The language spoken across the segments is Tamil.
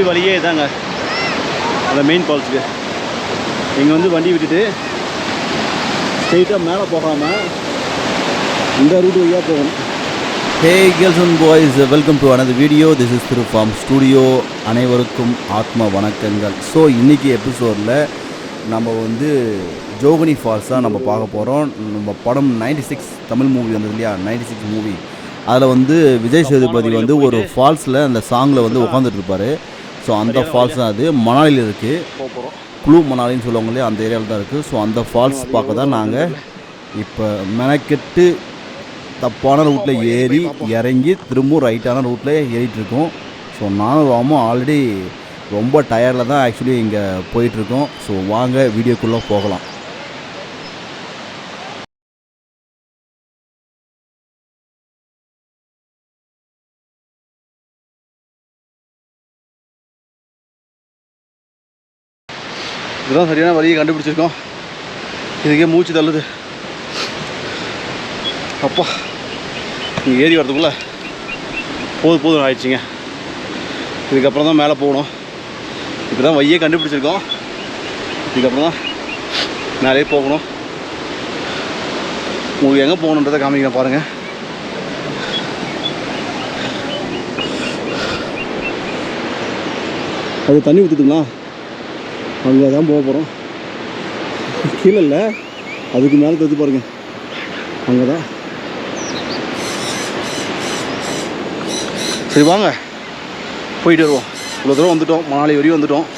வரக்கூடிய வழியே இதாங்க அந்த மெயின் ஃபால்ஸுக்கு. இங்கே வந்து வண்டி விட்டுட்டு ஸ்ட்ரெயிட்டாக மேலே போகாமல் இந்த ரூட் வழியாக போகணும். Hey girls and boys, welcome to another video. This is Thiru farm studio. அனைவருக்கும் ஆத்ம வணக்கங்கள். ஸோ இன்றைக்கி எபிசோடில் நம்ம வந்து ஜோகனி ஃபால்ஸ் தான் நம்ம பார்க்க போகிறோம். நம்ம படம் 96 தமிழ் மூவி வந்தது இல்லையா, 96 மூவி. அதில் வந்து விஜய் சேதுபதி வந்து ஒரு ஃபால்ஸில் அந்த சாங்கில் வந்து உட்காந்துட்டு இருப்பார். ஸோ அந்த ஃபால்ஸ் தான் அது மணாலியில் இருக்குது. குளூ மணாலின்னு சொல்லுவாங்க இல்லையா, அந்த ஏரியாவில் தான் இருக்குது. ஸோ அந்த ஃபால்ஸ் பார்க்க தான் நாங்கள் இப்போ மெனக்கெட்டு தப்பான ரூட்டில் ஏறி இறங்கி திரும்பவும் ரைட்டான ரூட்டில் ஏறிட்டுருக்கோம். ஸோ நானும் ராமும் ஆல்ரெடி ரொம்ப டயர்டில் தான் ஆக்சுவலி இங்கே போயிட்டுருக்கோம். ஸோ வாங்க வீடியோக்குள்ளே போகலாம். இதுதான் சரியான வழியை கண்டுபிடிச்சிருக்கோம். இதுக்கே மூச்சு தள்ளுது. அப்பா, இங்கே ஏறி வரதுக்குள்ளே போதும் ஆயிடுச்சிங்க. இதுக்கப்புறம் தான் மேலே போகணும். இப்போ தான் வழியே கண்டுபிடிச்சிருக்கோம். இதுக்கப்புறம் தான் மேலே போகணும். உங்களுக்கு எங்கே போகணுன்றதை காமிக்கிறேன் பாருங்கள். அது தண்ணி ஊற்றுதுங்களா, அங்கே தான் போக போகிறோம். கீழே இல்லை, அதுக்கு மேலே தடுத்து பாருங்கள், அங்கே தான். சரி வாங்க போயிட்டு வருவோம். இவ்வளோ தூரம் வந்துவிட்டோம், மணாலி வரையும் வந்துவிட்டோம்.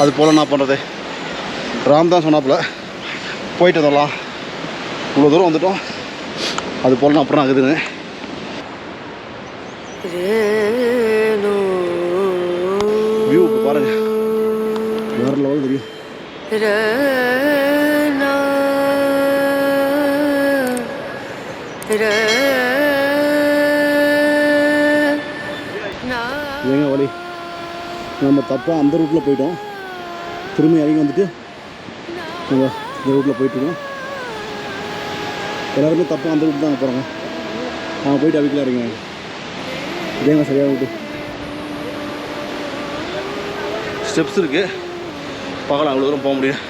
அது போல் என்ன பண்ணுறது, ராம் தான் சொன்னாப்புல போயிட்டு வந்துடலாம். இவ்வளோ தூரம் வந்துவிட்டோம், அது போல் நான் அப்புறம் ஆகுதுன்னு. வியூ இப்போ பாருங்கள், வேறு லெவல் தெரியும். ஏங்க வழி, நம்ம தப்பாக அந்த ரூட்டில் போயிட்டோம். திரும்பி இறங்கி வந்துட்டு நம்ம இந்த ரூட்டில் போயிட்டுருக்கோம். எல்லாருமே தப்பாக அந்த ரூட் தான் போகிறாங்க. அவங்க போயிட்டு அவைக்கலாம் இறங்க. இதேங்க சரியான ரூட்டு. ஸ்டெப்ஸ் இருக்குது, பார்க்கலாம் அவ்வளோ தூரம் போக முடியும்.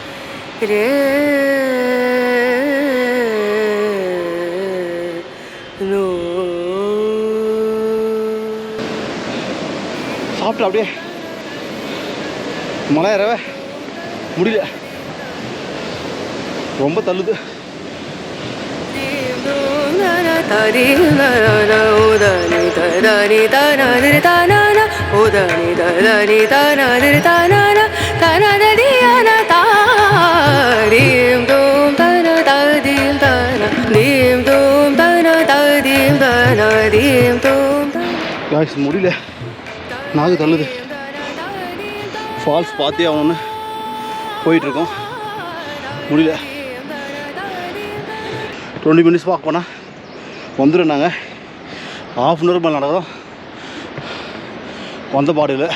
சாப்பிட்டு அப்படியே மலை ஏறவே முடியல, ரொம்ப தள்ளுது. முடியல, நாகு தள்ளுது. ஃபால்ஸ் பார்த்தே ஆகணும்னு போயிட்டுருக்கோம், முடியல. 20 மினிட்ஸ் வாக் பண்ணால் வந்துடும். நாங்கள் ½ அன் ஹவர் மேலே நடக்கிறோம், வந்த பாடு இல்லை.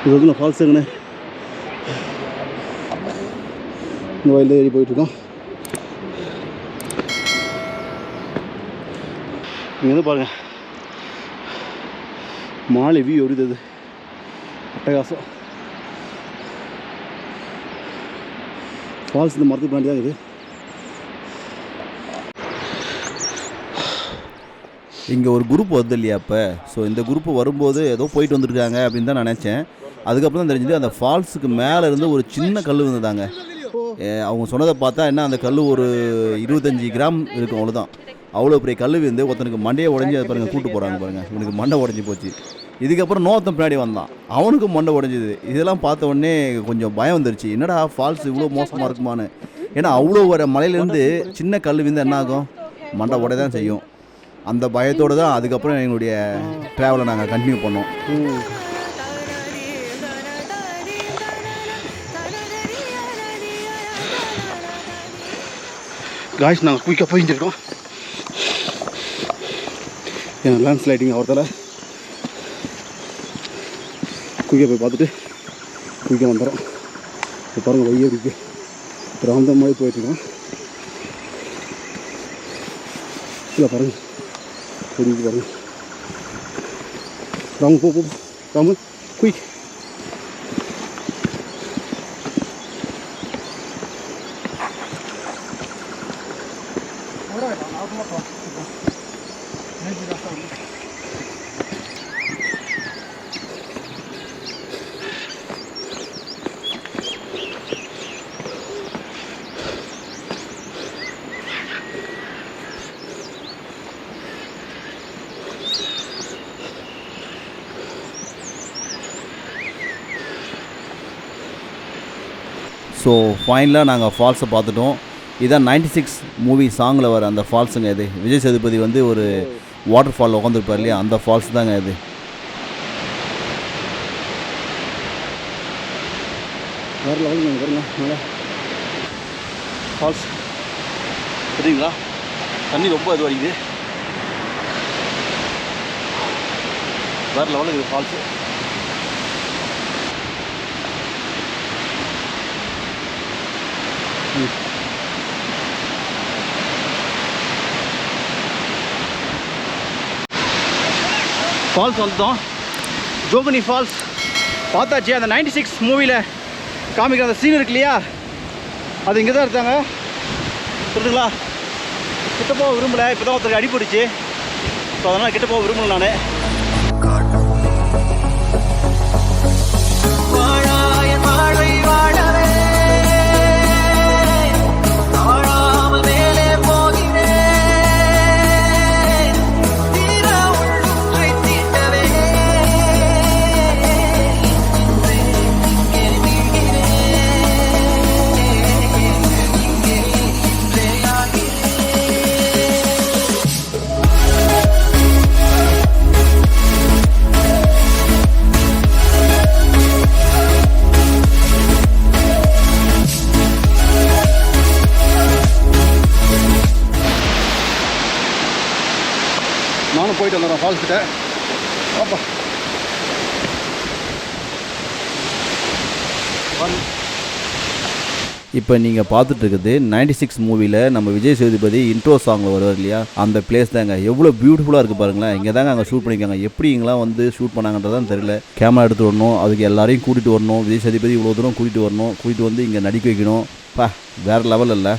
இது வந்து நான் ஃபால்ஸ் எங்கண்ணே இந்த வயலில் ஏறி போயிட்டுருக்கோம். இங்கே வந்து பாருங்கள், மாலை வியூ எப்படி இருக்குது, அட்டகாசம். ஃபால்ஸ் இந்த மரத்துக்கு பின்னாடி தான் இருக்குது. இங்கே ஒரு குரூப் வருது இல்லையா இப்போ. ஸோ இந்த குரூப்பு வரும்போது ஏதோ போயிட்டு வந்துருக்காங்க அப்படின்னு தான் நினச்சேன். அதுக்கப்புறம் தான் தெரிஞ்சது அந்த ஃபால்ஸுக்கு மேலே இருந்து ஒரு சின்ன கல் வந்துதாங்க. அவங்க சொன்னதை பார்த்தா என்ன, அந்த கல் ஒரு 25 கிராம் இருக்கும், அவ்வளோதான். அவ்வளோ பெரிய கல் வந்து ஒருத்தனுக்கு மண்டையை உடஞ்சி அதை பாருங்கள் கூட்டு போகிறாங்க பாருங்கள். இவனுக்கு மண்டை உடஞ்சி போச்சு. இதுக்கப்புறம் நோத்தம் பின்னாடி வந்தான், அவனுக்கும் மண்டை உடஞ்சிது. இதெல்லாம் பார்த்த உடனே கொஞ்சம் பயம் வந்துருச்சு, என்னடா ஃபால்ஸ் இவ்வளோ மோசமாக இருக்குமான்னு. ஏன்னா அவ்வளோ வர மலையிலேருந்து சின்ன கல் வந்து என்ன ஆகும், மண்டை உடைய தான் செய்யும். அந்த பயத்தோடு தான் அதுக்கப்புறம் எங்களுடைய ட்ராவலை நாங்கள் கண்டினியூ பண்ணோம். காய்ஸ், நாங்கள் குயிக்காக போயிட்டு இருக்கோம். என் லேண்ட் ஸ்லைடிங் அவர்த்தால் குயிக்காக போய் பார்த்துட்டு குயிக்காக வந்துடுறோம். இப்போ பாருங்கள், வழியே இருக்குது, ராந்த மாதிரி போயிட்டுருக்கோம். இல்லை பாருங்கள், தெரிஞ்சு பாருங்கள். Rong, go, go. Rong, quick. So ஃபைனலாக நாங்கள் ஃபால்ஸை பார்த்துட்டோம். இதான் 96 மூவி சாங்கில் வர அந்த ஃபால்ஸுங்க இது. விஜய் சேதுபதி வந்து ஒரு வாட்டர் ஃபாலில் உட்காந்துருப்பார் இல்லையா, அந்த ஃபால்ஸ் தாங்க இது. வேறு லெவலுங்க பாருங்க மேலே ஃபால்ஸ் சரிங்களா. தண்ணி ரொம்ப இது வடிக்குது. வேறு லெவலுக்கு இது ஃபால்ஸு. ஃபால்ஸ் வந்துட்டோம். ஜோகனி ஃபால்ஸ் பார்த்தாச்சு. அந்த 96 மூவியில் காமிக்கிற அந்த சீன் இருக்கு இல்லையா, அது இங்கே தான் எடுத்தாங்க. சொல்லுங்களா, கிட்ட போக விரும்பலை. இப்போ தான் ஒருத்தருக்கு அடிபடிச்சு. ஸோ அதனால் கிட்ட போக விரும்பலை நான். நானும் போயிட்டு வந்துடுறேன் ஃபால்ஸ் கிட்ட. அப்பா இப்போ நீங்கள் பார்த்துட்டு இருக்குது 96 மூவியில் நம்ம விஜய் சேதுபதி இன்ட்ரோ சாங்கில் வருவார் இல்லையா, அந்த பிளேஸ் தாங்க. எவ்வளோ பியூட்டிஃபுல்லாக இருக்குது பாருங்களேன். இங்கே தாங்க அங்கே ஷூட் பண்ணியிருக்காங்க. எப்படி இங்கெல்லாம் வந்து ஷூட் பண்ணாங்கன்றதான் தெரியல. கேமரா எடுத்து வரணும், அதுக்கு எல்லாரையும் கூட்டிகிட்டு வரணும். விஜய் சேதுபதி இவ்வளோ தூரம் கூட்டிகிட்டு வரணும், கூட்டிகிட்டு வந்து இங்கே நடிக்க வைக்கணும். வேறு லெவல் இல்லை.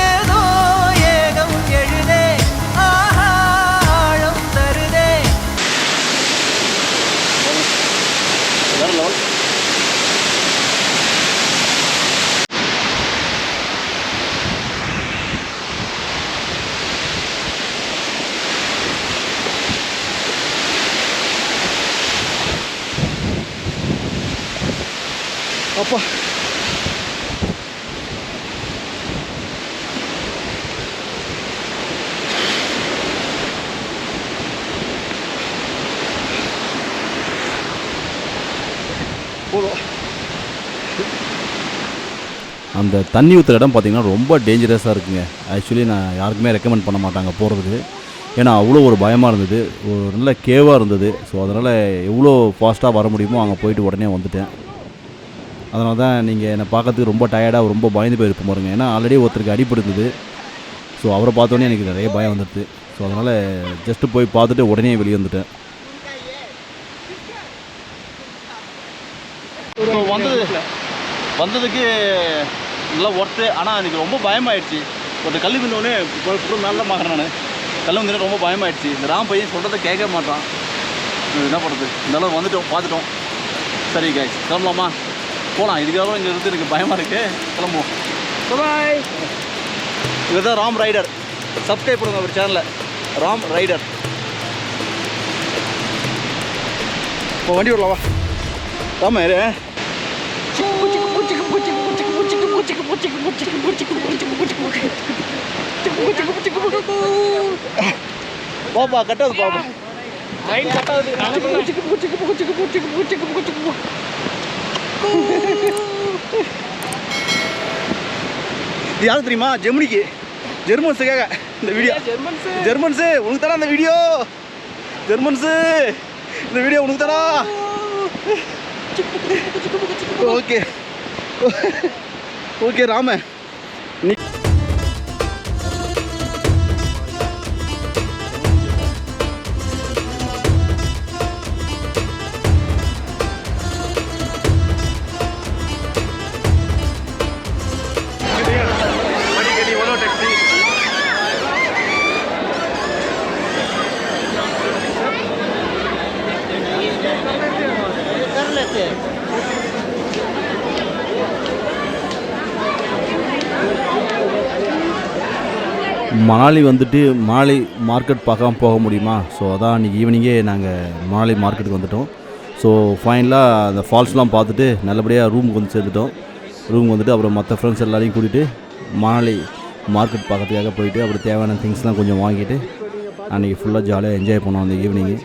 ஏதோ ஏகம் எழுதே ஆழம் தருதே. வேறு லெவல். அப்பா போதும். அந்த தண்ணி ஊற்றுற இடம் பார்த்திங்கன்னா ரொம்ப டேஞ்சரஸாக இருக்குங்க. ஆக்சுவலி நான் யாருக்குமே ரெக்கமெண்ட் பண்ண மாட்டாங்க போகிறதுக்கு. ஏன்னா அவ்வளோ ஒரு பயமாக இருந்தது, ஒரு நல்ல கேவாக இருந்தது. ஸோ அதனால் எவ்வளோ ஃபாஸ்ட்டாக வர முடியுமோ அங்கே போயிட்டு உடனே வந்துட்டேன். அதனால தான் நீங்கள் என்னை பார்க்கறதுக்கு ரொம்ப டயர்டாக ரொம்ப பயந்து போயிருப்போம் பாருங்க. ஏன்னா ஆல்ரெடி ஒருத்தருக்கு அடிபடுது. ஸோ அவரை பார்த்தோன்னே எனக்கு நிறைய பயம் வந்துடுது. ஸோ அதனால் ஜஸ்ட்டு போய் பார்த்துட்டு உடனே வெளியே வந்துட்டேன். வந்ததுக்கு நல்லா ஒர்த்து. ஆனால் எனக்கு ரொம்ப பயமாயிடுச்சு. ஒரு கல் விந்தோடனே நல்ல மாறேன் நான். கல் வந்தோடனே ரொம்ப பயமாயிடுச்சு. இந்த ராம் பையன் சொல்கிறத கேட்க மாட்டான். என்ன பண்ணுறது, இந்த அளவு வந்துட்டோம், பார்த்துட்டோம். சரி கைஸ், கிளம்பலாமா? போகலாம். இதுக்காக இங்கே இருந்து எனக்கு பயமாக இருக்குது. கிளம்புவோம். பாய். இதுதான் ராம் ரைடர். சப்ஸ்கிரைப் பண்ணுங்க ஒரு சேனலில், ராம் ரைடர். இப்போ வண்டி விடலாவா? ராமா யாரு? பாப்பா கட்டாது பாப்பா. இது யாருக்கு தெரியுமா? ஜெர்மனிக்கு, ஜெர்மன்ஸுக்காக இந்த வீடியோ. ஜெர்மன்ஸு உனக்கு தானே அந்த வீடியோ. ஜெர்மன்ஸு இந்த வீடியோ உனக்கு தானா? ஓகே ஓகே ராம நீ மணாலி வந்துட்டு மணாலி மார்க்கெட் பார்க்காம போக முடியுமா? ஸோ அதான் இன்றைக்கி ஈவினிங்கே நாங்கள் மணாலி மார்க்கெட்டுக்கு வந்துவிட்டோம். ஸோ ஃபைனலாக அந்த ஃபால்ஸ்லாம் பார்த்துட்டு நல்லபடியாக ரூமுக்கு வந்து சேர்ந்துட்டோம். ரூமுக்கு வந்துட்டு அப்புறம் மற்ற ஃப்ரெண்ட்ஸ் எல்லாரையும் கூட்டிகிட்டு மணாலி மார்க்கெட் பார்க்கறதுக்காக போயிட்டு அப்புறம் தேவையான திங்ஸ்லாம் கொஞ்சம் வாங்கிட்டு அன்றைக்கி ஃபுல்லாக ஜாலியாக என்ஜாய் பண்ணோம் அந்த ஈவினிங்கு.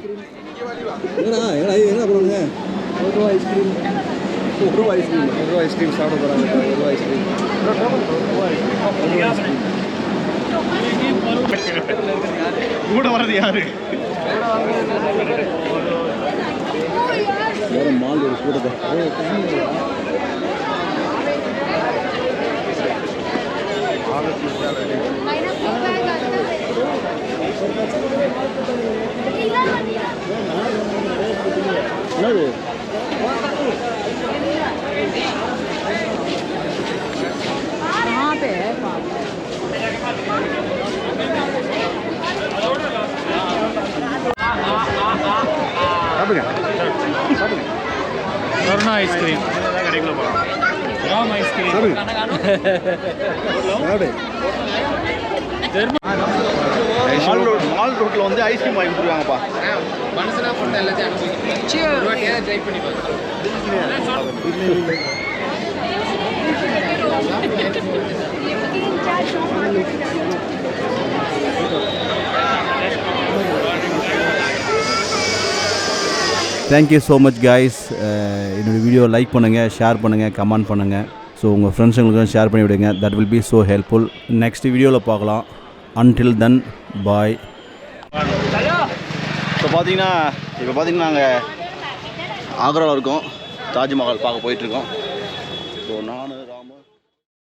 என்ன பண்ணுங்க? ஒரு ரூபா ஐஸ்கிரீம் சாப்பிட போகிறாங்க. ஒரு ரூபா ஐஸ்கிரீம் கூட வர்றது யாரு? மால் ஒரு கூட்டத்தை என்னது Karuna ice cream Ram ice cream mall ரோட்டில் வந்து ஐஸ்கிரீம் வாங்கி கொடுத்துருவாங்கப்பா. Thank you so much guys. என்னோடய வீடியோ லைக் பண்ணுங்கள், ஷேர் பண்ணுங்கள், கமெண்ட் பண்ணுங்கள். ஸோ உங்கள் ஃப்ரெண்ட்ஸுங்களுக்கும் ஷேர் பண்ணி விடுங்க. That will be so helpful. Next வீடியோவில் பார்க்கலாம். Until then bye. இப்போ பார்த்தீங்கன்னா நாங்கள் ஆக்ராவில் இருக்கோம். தாஜ்மஹால் பார்க்க போயிட்டுருக்கோம். ஸோ நான் ராம